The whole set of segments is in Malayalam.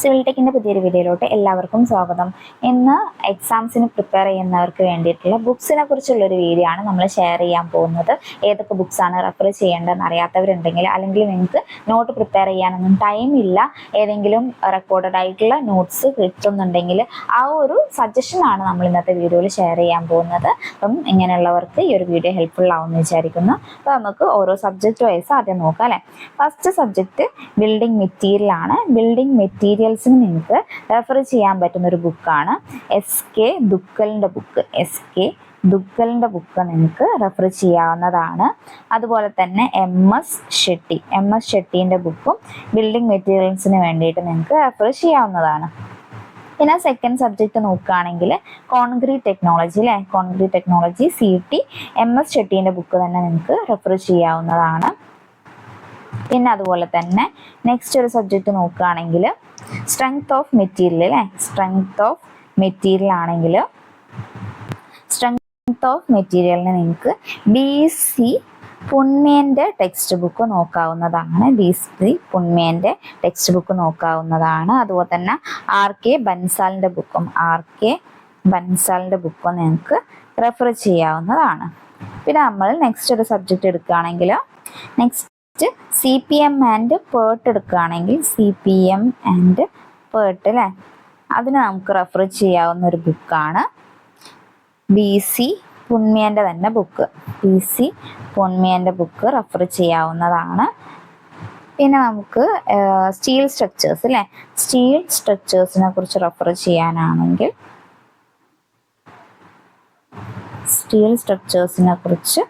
സിവിൽ ടെക്കിൻ്റെ പുതിയൊരു വീഡിയോയിലോട്ട് എല്ലാവർക്കും സ്വാഗതം. ഇന്ന് എക്സാംസിന് പ്രിപ്പയർ ചെയ്യുന്നവർക്ക് വേണ്ടിയിട്ടുള്ള ബുക്സിനെ കുറിച്ചുള്ളൊരു വീഡിയോ ആണ് നമ്മൾ ഷെയർ ചെയ്യാൻ പോകുന്നത്. ഏതൊക്കെ ബുക്സാണ് റെഫർ ചെയ്യേണ്ടതെന്ന് അറിയാത്തവരുണ്ടെങ്കിൽ, അല്ലെങ്കിൽ നിങ്ങൾക്ക് നോട്ട് പ്രിപ്പയർ ചെയ്യാനൊന്നും ടൈം ഇല്ല, ഏതെങ്കിലും റെക്കോർഡഡ് ആയിട്ടുള്ള നോട്ട്സ് കിട്ടുന്നുണ്ടെങ്കിൽ ആ ഒരു സജഷനാണ് നമ്മൾ ഇന്നത്തെ വീഡിയോയിൽ ഷെയർ ചെയ്യാൻ പോകുന്നത്. അപ്പം ഇങ്ങനെയുള്ളവർക്ക് ഈ ഒരു വീഡിയോ ഹെൽപ്ഫുൾ ആവുമെന്ന് വിചാരിക്കുന്നു. അപ്പോൾ നമുക്ക് ഓരോ സബ്ജക്റ്റ് വൈസ് ആദ്യം നോക്കാം അല്ലേ. ഫസ്റ്റ് സബ്ജക്റ്റ് ബിൽഡിംഗ് മെറ്റീരിയൽ ആണ്. ബിൽഡിംഗ് മെറ്റീരിയൽസിന് നിങ്ങൾക്ക് റെഫർ ചെയ്യാൻ പറ്റുന്ന ഒരു ബുക്കാണ് SK ദുക്കലിൻ്റെ ബുക്ക്. SK ദുക്കലിൻ്റെ ബുക്ക് നിങ്ങൾക്ക് റെഫർ ചെയ്യാവുന്നതാണ്. അതുപോലെ തന്നെ MS ഷെട്ടീൻ്റെ ബുക്കും ബിൽഡിംഗ് മെറ്റീരിയൽസിന് വേണ്ടിയിട്ട് നിങ്ങൾക്ക് റെഫർ ചെയ്യാവുന്നതാണ്. പിന്നെ സെക്കൻഡ് സബ്ജക്റ്റ് നോക്കുകയാണെങ്കിൽ കോൺക്രീറ്റ് ടെക്നോളജി അല്ലേ. കോൺക്രീറ്റ് ടെക്നോളജി CT MS ഷെട്ടീൻ്റെ ബുക്ക് തന്നെ നിങ്ങൾക്ക് റെഫർ ചെയ്യാവുന്നതാണ്. പിന്നെ അതുപോലെ തന്നെ നെക്സ്റ്റ് ഒരു സബ്ജക്റ്റ് നോക്കുകയാണെങ്കിൽ സ്ട്രെങ്ത് ഓഫ് മെറ്റീരിയൽ അല്ലേ. സ്ട്രെങ്ത് ഓഫ് മെറ്റീരിയൽ ആണെങ്കിൽ സ്ട്രെങ്ത് ഓഫ് മെറ്റീരിയലിന് നിങ്ങൾക്ക് BC പുണ്മേൻ്റെ ടെക്സ്റ്റ് ബുക്ക് നോക്കാവുന്നതാണ്. BC പുണ്മേൻ്റെ ടെക്സ്റ്റ് ബുക്ക് നോക്കാവുന്നതാണ്. അതുപോലെ തന്നെ RK ബൻസാലിൻ്റെ ബുക്കും നിങ്ങൾക്ക് റെഫർ ചെയ്യാവുന്നതാണ്. പിന്നെ നമ്മൾ നെക്സ്റ്റ് ഒരു സബ്ജക്റ്റ് എടുക്കുകയാണെങ്കിൽ നെക്സ്റ്റ് CPM ആൻഡ് PERT എടുക്കുകയാണെങ്കിൽ CPM ആൻഡ് PERT അല്ലേ, അതിന് നമുക്ക് റെഫർ ചെയ്യാവുന്ന ഒരു ബുക്കാണ് BC പുണ്മേൻ്റെ തന്നെ ബുക്ക്. BC പുണ്മേൻ്റെ ബുക്ക് റെഫർ ചെയ്യാവുന്നതാണ്. പിന്നെ നമുക്ക് സ്റ്റീൽ സ്ട്രക്ചേഴ്സ് അല്ലേ. സ്റ്റീൽ സ്ട്രക്ചേഴ്സിനെ കുറിച്ച് റെഫർ ചെയ്യാനാണെങ്കിൽ സ്റ്റീൽ സ്ട്രക്ചേഴ്സിനെ കുറിച്ച്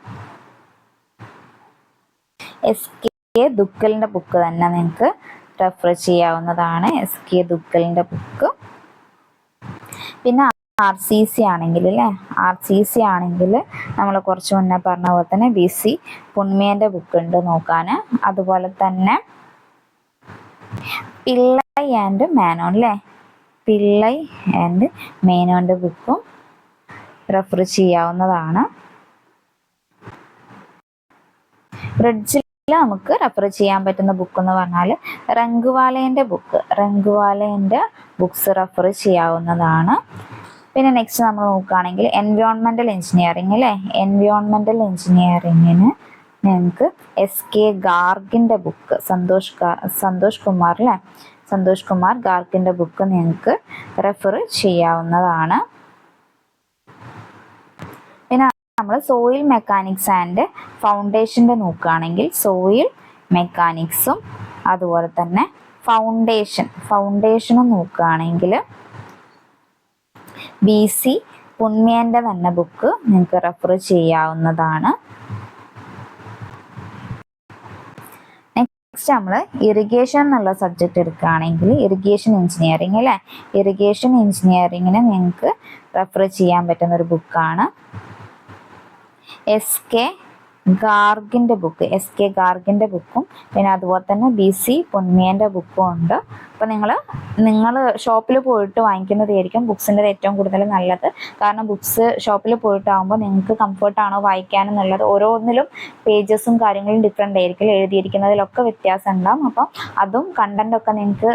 SK ദുക്കലിൻ്റെ ബുക്ക് തന്നെ നിങ്ങൾക്ക് റെഫർ ചെയ്യാവുന്നതാണ്. SK ദുക്കലിൻ്റെ ബുക്ക്. പിന്നെ RCC ആണെങ്കിൽ അല്ലേ, RCC ആണെങ്കിൽ നമ്മൾ കുറച്ച് മുന്നേ പറഞ്ഞ പോലെ തന്നെ BC പുണ്മേൻ്റെ ബുക്ക് ഉണ്ട് നോക്കാൻ. അതുപോലെ തന്നെ പിള്ളൈ ആൻഡ് മേനോൻ അല്ലേ, പിള്ളൈ ആൻഡ് മേനോൻ്റെ ബുക്കും റെഫർ ചെയ്യാവുന്നതാണ്. ബ്രിഡ്ജിൽ നമുക്ക് റെഫർ ചെയ്യാൻ പറ്റുന്ന ബുക്ക് എന്ന് പറഞ്ഞാൽ റങ്കുവാലേൻ്റെ ബുക്സ് റെഫർ ചെയ്യാവുന്നതാണ്. പിന്നെ നെക്സ്റ്റ് നമ്മൾ നോക്കുകയാണെങ്കിൽ എൻവയോൺമെൻറ്റൽ എഞ്ചിനീയറിംഗ് അല്ലേ. എൻവയോൺമെൻറ്റൽ എഞ്ചിനീയറിങ്ങിന് നിങ്ങൾക്ക് SK ഗാർഗിൻ്റെ ബുക്ക് സന്തോഷ് കുമാർ ഗാർഗിൻ്റെ ബുക്ക് നിങ്ങൾക്ക് റെഫർ ചെയ്യാവുന്നതാണ്. പിന്നെ നമ്മൾ സോയിൽ മെക്കാനിക്സ് ആൻഡ് ഫൗണ്ടേഷൻ്റെ നോക്കുകയാണെങ്കിൽ സോയിൽ മെക്കാനിക്സും അതുപോലെ തന്നെ ഫൗണ്ടേഷനും നോക്കുകയാണെങ്കിൽ BC പുണ്മേൻ്റെ തന്നെ ബുക്ക് നിങ്ങൾക്ക് റെഫർ ചെയ്യാവുന്നതാണ്. നെക്സ്റ്റ് നമ്മൾ ഇറിഗേഷൻ എന്നുള്ള സബ്ജക്റ്റ് എടുക്കുകയാണെങ്കിൽ ഇറിഗേഷൻ എഞ്ചിനീയറിംഗ് അല്ലേ. ഇറിഗേഷൻ എഞ്ചിനീയറിങ്ങിന് നിങ്ങൾക്ക് റെഫർ ചെയ്യാൻ പറ്റുന്ന ഒരു ബുക്കാണ് SK ഗാർഗിൻ്റെ ബുക്കും പിന്നെ അതുപോലെ തന്നെ BC പുണ്മേൻ്റെ ബുക്കും ഉണ്ട്. അപ്പോൾ നിങ്ങൾ ഷോപ്പിൽ പോയിട്ട് വാങ്ങിക്കുന്നതായിരിക്കും ബുക്സിൻ്റെ ഏറ്റവും കൂടുതൽ നല്ലത്. കാരണം ബുക്സ് ഷോപ്പിൽ പോയിട്ടാകുമ്പോൾ നിങ്ങൾക്ക് കംഫർട്ടാണോ വായിക്കാനെന്നുള്ളത് ഓരോന്നിലും പേജസും കാര്യങ്ങളും ഡിഫറെൻ്റ് ആയിരിക്കും, എഴുതിയിരിക്കുന്നതിലൊക്കെ വ്യത്യാസം ഉണ്ടാകും. അപ്പം അതും കണ്ടൻറ്റൊക്കെ നിങ്ങൾക്ക്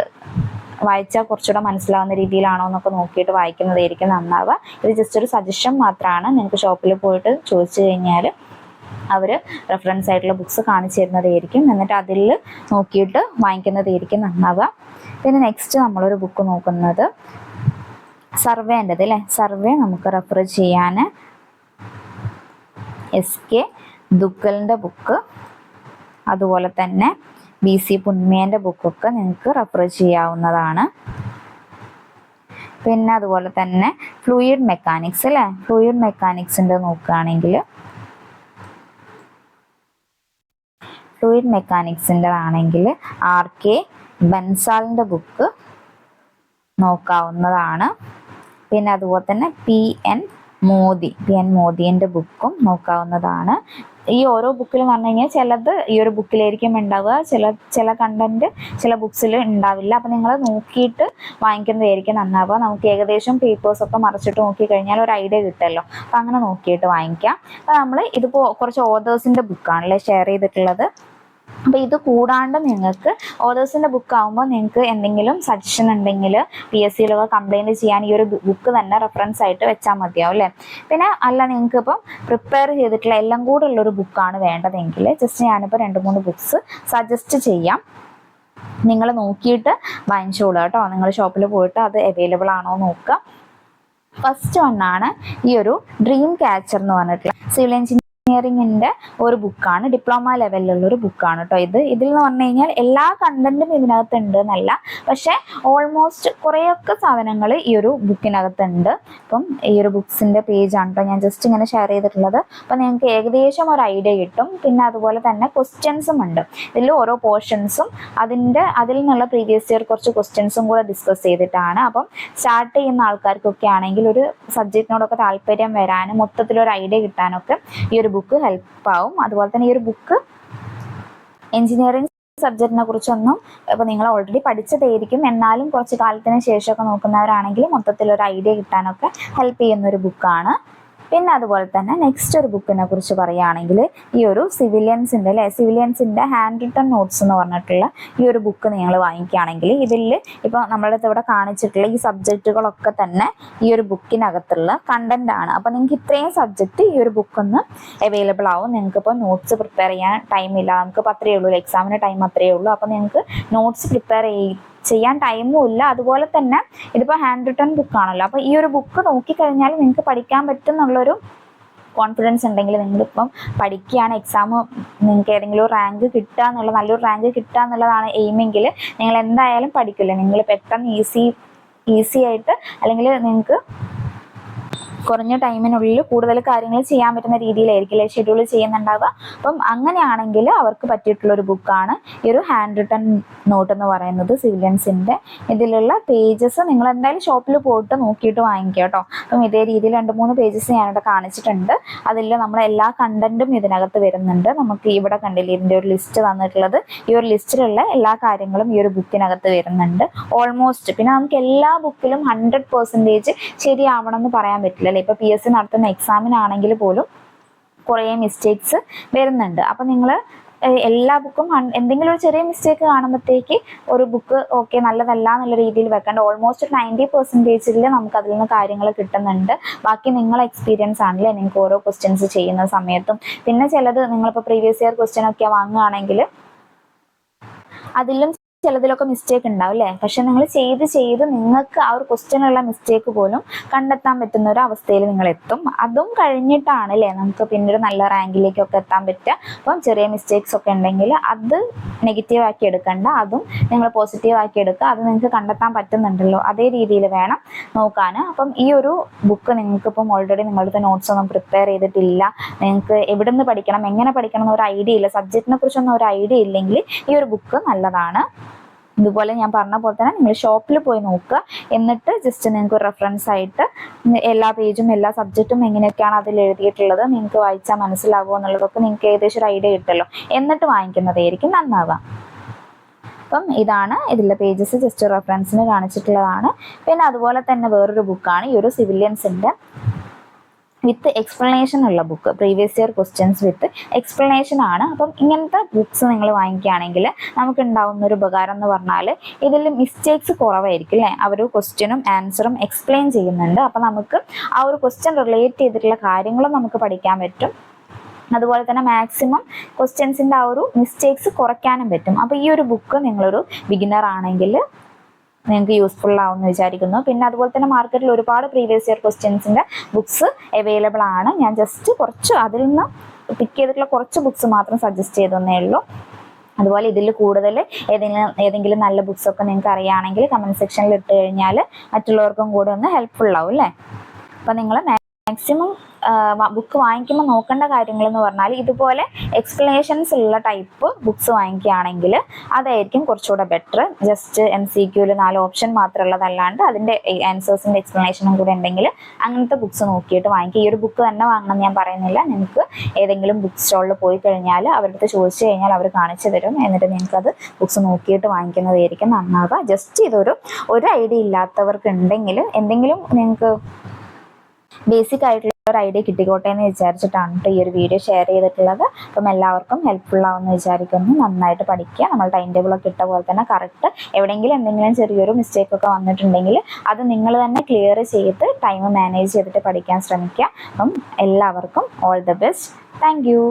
വായിച്ചാൽ കുറച്ചുകൂടെ മനസ്സിലാവുന്ന രീതിയിലാണോ എന്നൊക്കെ നോക്കിയിട്ട് വായിക്കുന്നതായിരിക്കും നന്നാവുക. ഇത് ജസ്റ്റ് ഒരു സജഷൻ മാത്രമാണ്. നിങ്ങൾക്ക് ഷോപ്പിൽ പോയിട്ട് ചോദിച്ചു കഴിഞ്ഞാൽ അവർ റെഫറൻസ് ആയിട്ടുള്ള ബുക്സ് കാണിച്ചു തരുന്നതായിരിക്കും. എന്നിട്ട് അതിൽ നോക്കിയിട്ട് വാങ്ങിക്കുന്നതായിരിക്കും നന്നാവുക. പിന്നെ നെക്സ്റ്റ് നമ്മളൊരു ബുക്ക് നോക്കുന്നത് സർവേൻ്റെത് അല്ലേ. സർവേ നമുക്ക് റെഫർ ചെയ്യാൻ SK ദുക്കലിൻ്റെ ബുക്ക് അതുപോലെ തന്നെ BC പുണ്മേൻ്റെ ബുക്കൊക്കെ നിങ്ങൾക്ക് റെഫർ ചെയ്യാവുന്നതാണ്. പിന്നെ അതുപോലെ തന്നെ ഫ്ലൂയിഡ് മെക്കാനിക്സ് അല്ലേ. ഫ്ലൂയിഡ് മെക്കാനിക്സിൻ്റെ നോക്കുകയാണെങ്കിൽ RK ബൻസാലിൻ്റെ ബുക്ക് നോക്കാവുന്നതാണ്. പിന്നെ അതുപോലെ തന്നെ PN മോദിൻ്റെ ബുക്കും നോക്കാവുന്നതാണ്. ഈ ഓരോ ബുക്കിൽ എന്ന് പറഞ്ഞു കഴിഞ്ഞാൽ ചിലത് ഈ ഒരു ബുക്കിലായിരിക്കും ഉണ്ടാവുക, ചില കണ്ടന്റ് ചില ബുക്സിൽ ഉണ്ടാവില്ല. അപ്പം നിങ്ങൾ നോക്കിയിട്ട് വാങ്ങിക്കുന്നതായിരിക്കും നന്നാവുക. നമുക്ക് ഏകദേശം പേപ്പേഴ്സൊക്കെ മറിച്ചിട്ട് നോക്കിക്കഴിഞ്ഞാൽ ഒരു ഐഡിയ കിട്ടുമല്ലോ. അപ്പം അങ്ങനെ നോക്കിയിട്ട് വാങ്ങിക്കാം. അപ്പം നമ്മൾ ഇതിപ്പോൾ കുറച്ച് ഓതേഴ്സിൻ്റെ ബുക്കാണല്ലേ ഷെയർ ചെയ്തിട്ടുള്ളത്. അപ്പോൾ ഇത് കൂടാണ്ട് നിങ്ങൾക്ക് ഓതേഴ്സിൻ്റെ ബുക്ക് ആകുമ്പോൾ നിങ്ങൾക്ക് എന്തെങ്കിലും സജഷൻ ഉണ്ടെങ്കിൽ PSCയിലൊക്കെ കംപ്ലയിൻറ്റ് ചെയ്യാൻ ഈ ഒരു ബുക്ക് തന്നെ റെഫറൻസ് ആയിട്ട് വെച്ചാൽ മതിയാവും അല്ലേ. പിന്നെ അല്ല നിങ്ങൾക്ക് ഇപ്പം പ്രിപ്പയർ ചെയ്തിട്ടുള്ള എല്ലാം കൂടെ ഉള്ളൊരു ബുക്കാണ് വേണ്ടതെങ്കിൽ ജസ്റ്റ് ഞാനിപ്പോൾ 2-3 ബുക്സ് സജസ്റ്റ് ചെയ്യാം. നിങ്ങൾ നോക്കിയിട്ട് വാങ്ങിച്ചോളൂ കേട്ടോ. നിങ്ങൾ ഷോപ്പിൽ പോയിട്ട് അത് അവൈലബിൾ ആണോ നോക്കുക. ഫസ്റ്റ് വണ്ണാണ് ഈ ഒരു ഡ്രീം ക്യാച്ചർ എന്ന് പറഞ്ഞിട്ടുള്ള സിവിൽ എഞ്ചിനീയറിംഗിൻ്റെ ഒരു ബുക്കാണ്. ഡിപ്ലോമ ലെവലിലുള്ള ഒരു ബുക്കാണ് കേട്ടോ ഇത്. ഇതിൽ എന്ന് പറഞ്ഞു കഴിഞ്ഞാൽ എല്ലാ കണ്ടന്റും ഇതിനകത്തുണ്ട് എന്നല്ല, പക്ഷേ ഓൾമോസ്റ്റ് കുറേയൊക്കെ സാധനങ്ങൾ ഈ ഒരു ബുക്കിനകത്തുണ്ട്. അപ്പം ഈ ഒരു ബുക്സിൻ്റെ പേജാണ് കേട്ടോ ഞാൻ ജസ്റ്റ് ഇങ്ങനെ ഷെയർ ചെയ്തിട്ടുള്ളത്. അപ്പം നിങ്ങൾക്ക് ഏകദേശം ഒരു ഐഡിയ കിട്ടും. പിന്നെ അതുപോലെ തന്നെ ക്വസ്റ്റ്യൻസും ഉണ്ട് ഇതിൽ. ഓരോ പോർഷൻസും അതിൽ നിന്നുള്ള പ്രീവിയസ് ഇയർ കുറച്ച് ക്വസ്റ്റ്യൻസും കൂടെ ഡിസ്കസ് ചെയ്തിട്ടാണ്. അപ്പം സ്റ്റാർട്ട് ചെയ്യുന്ന ആൾക്കാർക്കൊക്കെ ആണെങ്കിൽ ഒരു സബ്ജക്റ്റിനോടൊക്കെ താല്പര്യം വരാനും മൊത്തത്തിലൊരു ഐഡിയ കിട്ടാനൊക്കെ ഈ ഒരു ബുക്ക് ഹെൽപ്പാവും. അതുപോലെ തന്നെ ഈ ഒരു ബുക്ക് എഞ്ചിനീയറിംഗ് സബ്ജക്റ്റിനെ കുറിച്ചൊന്നും ഇപ്പോൾ നിങ്ങൾ ഓൾറെഡി പഠിച്ചതായിരിക്കും, എന്നാലും കുറച്ച് കാലത്തിന് ശേഷമൊക്കെ നോക്കുന്നവരാണെങ്കിൽ മൊത്തത്തിലൊരു ഐഡിയ കിട്ടാനൊക്കെ ഹെൽപ്പ് ചെയ്യുന്നൊരു ബുക്കാണ്. പിന്നെ അതുപോലെ തന്നെ നെക്സ്റ്റ് ഒരു ബുക്കിനെ കുറിച്ച് പറയുകയാണെങ്കിൽ ഈ ഒരു സിവിലിയൻസിൻ്റെ ഹാൻഡ് റിട്ടൺ നോട്ട്സ് എന്ന് പറഞ്ഞിട്ടുള്ള ഈ ഒരു ബുക്ക് നിങ്ങൾ വാങ്ങിക്കുകയാണെങ്കിൽ ഇതിൽ ഇപ്പോൾ നമ്മളുടെ ഇവിടെ കാണിച്ചിട്ടുള്ള ഈ സബ്ജക്റ്റുകളൊക്കെ തന്നെ ഈ ഒരു ബുക്കിനകത്തുള്ള കണ്ടന്റ് ആണ്. അപ്പോൾ നിങ്ങൾക്ക് ഇത്രയും സബ്ജക്റ്റ് ഈ ഒരു ബുക്കൊന്ന് അവൈലബിൾ ആവും. നിങ്ങൾക്കിപ്പോൾ നോട്ട്സ് പ്രിപ്പയർ ചെയ്യാൻ ടൈമില്ല, നമുക്കിപ്പോൾ അത്രയേ ഉള്ളൂ, എക്സാമിന് ടൈം അത്രയേ ഉള്ളൂ. അപ്പോൾ നിങ്ങൾക്ക് നോട്ട്സ് പ്രിപ്പയർ ചെയ്യാൻ ടൈമും ഇല്ല. അതുപോലെ തന്നെ ഇതിപ്പോൾ ഹാൻഡ് റിട്ടൺ ബുക്കാണല്ലോ, അപ്പോൾ ഈ ഒരു ബുക്ക് നോക്കിക്കഴിഞ്ഞാൽ നിങ്ങൾക്ക് പഠിക്കാൻ പറ്റും എന്നുള്ളൊരു കോൺഫിഡൻസ് ഉണ്ടെങ്കിൽ നിങ്ങളിപ്പം പഠിക്കുകയാണ്, എക്സാം നിങ്ങൾക്ക് ഏതെങ്കിലും റാങ്ക് കിട്ടുക എന്നുള്ള നല്ലൊരു റാങ്ക് കിട്ടുക എന്നുള്ളതാണ് എയിമെങ്കിൽ നിങ്ങൾ എന്തായാലും പഠിക്കില്ല. നിങ്ങൾ പെട്ടെന്ന് ഈസി ആയിട്ട് അല്ലെങ്കിൽ നിങ്ങൾക്ക് കുറഞ്ഞ ടൈമിനുള്ളിൽ കൂടുതൽ കാര്യങ്ങൾ ചെയ്യാൻ പറ്റുന്ന രീതിയിലായിരിക്കില്ലേ ഷെഡ്യൂൾ ചെയ്യുന്നുണ്ടാവുക. അപ്പം അങ്ങനെയാണെങ്കിൽ അവർക്ക് പറ്റിയിട്ടുള്ളൊരു ബുക്കാണ് ഈ ഒരു ഹാൻഡ് റിട്ടൺ നോട്ട് എന്ന് പറയുന്നത് സിവിലിയൻസിൻ്റെ. ഇതിലുള്ള പേജസ് നിങ്ങൾ എന്തായാലും ഷോപ്പിൽ പോയിട്ട് നോക്കിയിട്ട് വാങ്ങിക്കുക കേട്ടോ. അപ്പം ഇതേ രീതിയിൽ 2-3 പേജസ് ഞാനിവിടെ കാണിച്ചിട്ടുണ്ട്. അതിൽ നമ്മൾ എല്ലാ കണ്ടന്റും ഇതിനകത്ത് വരുന്നുണ്ട്. നമുക്ക് ഇവിടെ കണ്ടില്ലേ ഇതിൻ്റെ ഒരു ലിസ്റ്റ് തന്നിട്ടുള്ളത്. ഈ ഒരു ലിസ്റ്റിലുള്ള എല്ലാ കാര്യങ്ങളും ഈ ഒരു ബുക്കിനകത്ത് വരുന്നുണ്ട് ഓൾമോസ്റ്റ്. പിന്നെ നമുക്ക് എല്ലാ ബുക്കിലും 100% ശരിയാവണം എന്ന് പറയാൻ പറ്റില്ല അല്ലേ. ഇപ്പോൾ PSC നടത്തുന്ന എക്സാമിനാണെങ്കിൽ പോലും കുറേ മിസ്റ്റേക്സ് വരുന്നുണ്ട്. അപ്പം നിങ്ങൾ എല്ലാ ബുക്കും എന്തെങ്കിലും ഒരു ചെറിയ മിസ്റ്റേക്ക് കാണുമ്പോഴത്തേക്ക് ഒരു ബുക്ക് ഓക്കെ നല്ലതല്ല എന്നുള്ള രീതിയിൽ വെക്കേണ്ട. ഓൾമോസ്റ്റ് 90% നമുക്ക് അതിൽ നിന്ന് കാര്യങ്ങൾ കിട്ടുന്നുണ്ട്. ബാക്കി നിങ്ങളെ എക്സ്പീരിയൻസ് ആണല്ലേ നിങ്ങൾക്ക് ഓരോ ക്വസ്റ്റ്യൻസ് ചെയ്യുന്ന സമയത്തും. പിന്നെ ചിലത് നിങ്ങളിപ്പോൾ പ്രീവിയസ് ഇയർ ക്വസ്റ്റ്യൻ ഒക്കെ വാങ്ങുകയാണെങ്കിൽ അതിലും ചിലതിലൊക്കെ മിസ്റ്റേക്ക് ഉണ്ടാവും അല്ലേ. പക്ഷെ നിങ്ങൾ ചെയ്ത് നിങ്ങൾക്ക് ആ ഒരു ക്വസ്റ്റ്യനുള്ള മിസ്റ്റേക്ക് പോലും കണ്ടെത്താൻ പറ്റുന്ന ഒരു അവസ്ഥയിൽ നിങ്ങൾ എത്തും. അതും കഴിഞ്ഞിട്ടാണ് അല്ലേ നമുക്ക് പിന്നീട് നല്ല റാങ്കിലേക്കൊക്കെ എത്താൻ പറ്റുക. അപ്പം ചെറിയ മിസ്റ്റേക്സ് ഒക്കെ ഉണ്ടെങ്കിൽ അത് നെഗറ്റീവ് ആക്കി എടുക്കണ്ട, അതും നിങ്ങൾ പോസിറ്റീവ് ആക്കി എടുക്കുക. അത് നിങ്ങൾക്ക് കണ്ടെത്താൻ പറ്റുന്നുണ്ടല്ലോ, അതേ രീതിയിൽ വേണം നോക്കാൻ. അപ്പം ഈ ഒരു ബുക്ക് നിങ്ങൾക്കിപ്പം ഓൾറെഡി നിങ്ങളുടെ നോട്ട്സ് ഒന്നും പ്രിപ്പയർ ചെയ്തിട്ടില്ല, നിങ്ങൾക്ക് എവിടെ നിന്ന് പഠിക്കണം എങ്ങനെ പഠിക്കണം എന്നൊരു ഐഡിയ ഇല്ല, സബ്ജക്റ്റിനെ കുറിച്ചൊന്നും ഒരു ഐഡിയ ഇല്ലെങ്കിൽ ഈ ഒരു ബുക്ക് നല്ലതാണ്. ഇതുപോലെ ഞാൻ പറഞ്ഞ പോലെ തന്നെ നിങ്ങൾ ഷോപ്പിൽ പോയി നോക്കുക. എന്നിട്ട് ജസ്റ്റ് നിങ്ങൾക്ക് ഒരു റെഫറൻസ് ആയിട്ട് എല്ലാ പേജും എല്ലാ സബ്ജക്റ്റും എങ്ങനെയൊക്കെയാണ് അതിൽ എഴുതിയിട്ടുള്ളത് നിങ്ങൾക്ക് വായിച്ചാൽ മനസ്സിലാവുമോ എന്നുള്ളതൊക്കെ നിങ്ങൾക്ക് ഏകദേശം ഒരു ഐഡിയ കിട്ടുമല്ലോ. എന്നിട്ട് വാങ്ങിക്കുന്നതായിരിക്കും നന്നാവുക. അപ്പം ഇതാണ് ഇതിലെ പേജസ് ജസ്റ്റ് റെഫറൻസിന് കാണിച്ചിട്ടുള്ളതാണ്. പിന്നെ അതുപോലെ തന്നെ വേറൊരു ബുക്കാണ് ഈ ഒരു സിവിലിയൻസിൻ്റെ വിത്ത് എക്സ്പ്ലനേഷൻ ഉള്ള book. Previous year questions with explanation ആണ്. അപ്പം ഇങ്ങനത്തെ ബുക്സ് നിങ്ങൾ വാങ്ങിക്കുകയാണെങ്കിൽ നമുക്ക് ഉണ്ടാവുന്ന ഒരു ഉപകാരം എന്ന് പറഞ്ഞാൽ ഇതിൽ മിസ്റ്റേക്സ് കുറവായിരിക്കും അല്ലേ. അവർ ക്വസ്റ്റ്യനും ആൻസറും എക്സ്പ്ലെയിൻ ചെയ്യുന്നുണ്ട്. അപ്പം നമുക്ക് ആ ഒരു ക്വസ്റ്റ്യൻ റിലേറ്റ് ചെയ്തിട്ടുള്ള കാര്യങ്ങളും നമുക്ക് പഠിക്കാൻ പറ്റും. അതുപോലെ തന്നെ മാക്സിമം ക്വസ്റ്റ്യൻസിൻ്റെ ആ ഒരു മിസ്റ്റേക്സ് കുറയ്ക്കാനും പറ്റും. അപ്പോൾ ഈ ഒരു ബുക്ക് നിങ്ങളൊരു ബിഗിനർ ആണെങ്കിൽ നിങ്ങൾക്ക് യൂസ്ഫുൾ ആവുമെന്ന് വിചാരിക്കുന്നു. പിന്നെ അതുപോലെ തന്നെ മാർക്കറ്റിൽ ഒരുപാട് പ്രീവിയസ് ഇയർ ക്വസ്റ്റ്യൻസിൻ്റെ ബുക്സ് അവൈലബിൾ ആണ്. ഞാൻ ജസ്റ്റ് കുറച്ച് അതിൽ നിന്ന് പിക്ക് ചെയ്തിട്ടുള്ള കുറച്ച് ബുക്സ് മാത്രം സജസ്റ്റ് ചെയ്തേ ഉള്ളൂ. അതുപോലെ ഇതിൽ കൂടുതൽ ഏതെങ്കിലും നല്ല ബുക്സൊക്കെ നിങ്ങൾക്ക് അറിയുകയാണെങ്കിൽ കമൻറ്റ് സെക്ഷനിൽ ഇട്ട് കഴിഞ്ഞാൽ മറ്റുള്ളവർക്കും കൂടെ ഒന്ന് ഹെൽപ്ഫുൾ ആവും അല്ലേ. അപ്പോൾ നിങ്ങൾ മാക്സിമം ബുക്ക് വാങ്ങിക്കുമ്പോൾ നോക്കേണ്ട കാര്യങ്ങൾ എന്ന് പറഞ്ഞാൽ ഇതുപോലെ എക്സ്പ്ലനേഷൻസ് ഉള്ള ടൈപ്പ് ബുക്സ് വാങ്ങിക്കുകയാണെങ്കിൽ അതായിരിക്കും കുറച്ചുകൂടെ ബെറ്റർ. ജസ്റ്റ് MCQയിൽ 4 ഓപ്ഷൻ മാത്രമുള്ളതല്ലാണ്ട് അതിൻ്റെ ആൻസേഴ്സിൻ്റെ എക്സ്പ്ലനേഷനും കൂടെ ഉണ്ടെങ്കിൽ അങ്ങനത്തെ ബുക്സ് നോക്കിയിട്ട് വാങ്ങിക്കുക. ഈ ഒരു ബുക്ക് തന്നെ വാങ്ങണം ഞാൻ പറയുന്നില്ല. നിങ്ങൾക്ക് ഏതെങ്കിലും ബുക്ക് സ്റ്റോളിൽ പോയി കഴിഞ്ഞാൽ അവരുടെ അടുത്ത് ചോദിച്ചു കഴിഞ്ഞാൽ അവർ കാണിച്ചു തരും. എന്നിട്ട് നിങ്ങൾക്കത് ബുക്സ് നോക്കിയിട്ട് വാങ്ങിക്കുന്നതായിരിക്കും നന്നാവുക. ജസ്റ്റ് ഒരു ഐഡിയ ഇല്ലാത്തവർക്ക് ഉണ്ടെങ്കിൽ എന്തെങ്കിലും നിങ്ങൾക്ക് ബേസിക് ആയിട്ടുള്ള ഒരു ഐഡിയ കിട്ടിക്കോട്ടെ എന്ന് വിചാരിച്ചിട്ടാണ് കേട്ടോ ഈ ഒരു വീഡിയോ ഷെയർ ചെയ്തിട്ടുള്ളത്. അപ്പം എല്ലാവർക്കും ഹെൽപ്ഫുൾ ആവുമെന്ന് വിചാരിക്കുന്നു. നന്നായിട്ട് പഠിക്കുക. നമ്മൾ ടൈം ടേബിളൊക്കെ ഇട്ട പോലെ തന്നെ കറക്റ്റ് എവിടെയെങ്കിലും എന്തെങ്കിലും ചെറിയൊരു മിസ്റ്റേക്ക് ഒക്കെ വന്നിട്ടുണ്ടെങ്കിൽ അത് നിങ്ങൾ തന്നെ ക്ലിയർ ചെയ്ത് ടൈം മാനേജ് ചെയ്തിട്ട് പഠിക്കാൻ ശ്രമിക്കുക. അപ്പം എല്ലാവർക്കും all the best. Thank you.